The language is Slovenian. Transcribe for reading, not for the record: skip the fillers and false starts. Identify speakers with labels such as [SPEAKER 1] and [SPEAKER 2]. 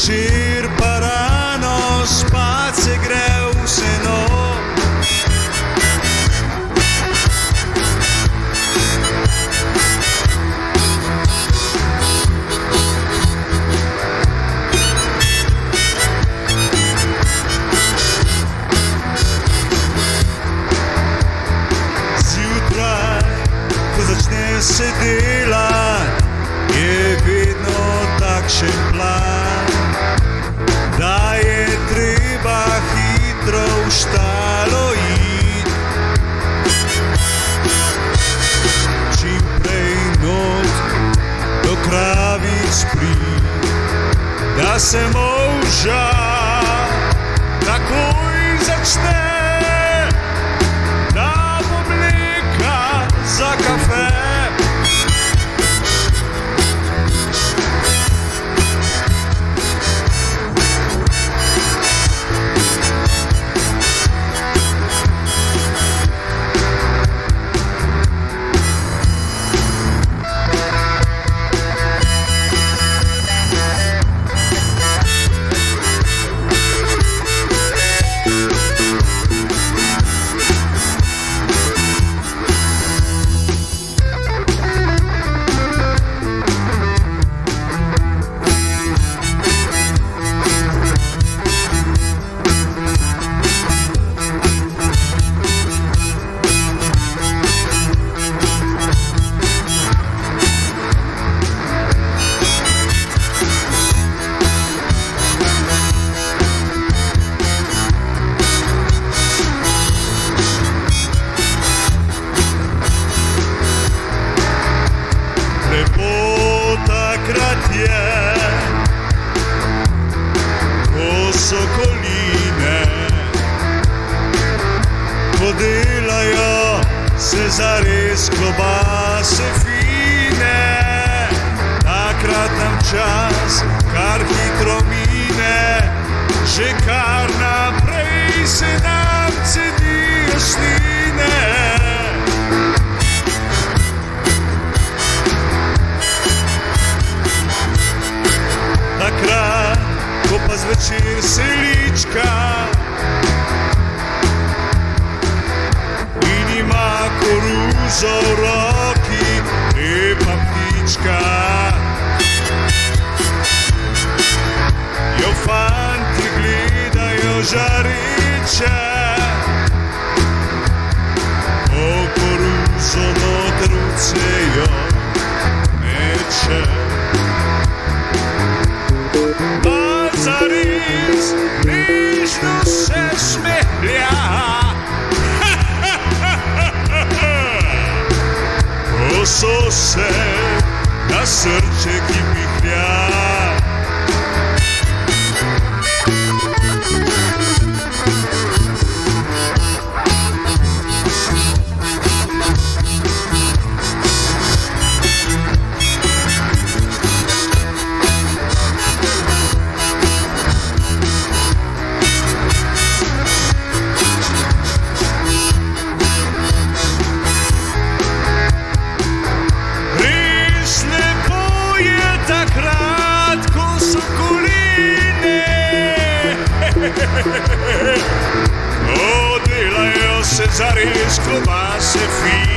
[SPEAKER 1] večer pa rano spat se gre v seno. Zjutraj, ko začne se delat, je vedno takšen plan, da je treba hitro v štalo iti. Čim prej not do kravic priti, da se molža takoj začne, da bo mleka za kafe. Takrat je, ko so koline, ko delajo se zares klobase fine. Takrat nam čas kar hitro mine, že kar naprej se nam cedijo sline. Takrat, ko pa zvečer se lička in ima koruzo v roki, lepa ptička, jo fanti gledajo žareče, o koruzo noter vcejo meče. Pa zares nežno se smehlja, ko so se na srček ji pihlja. Delajo se zares klobase fine.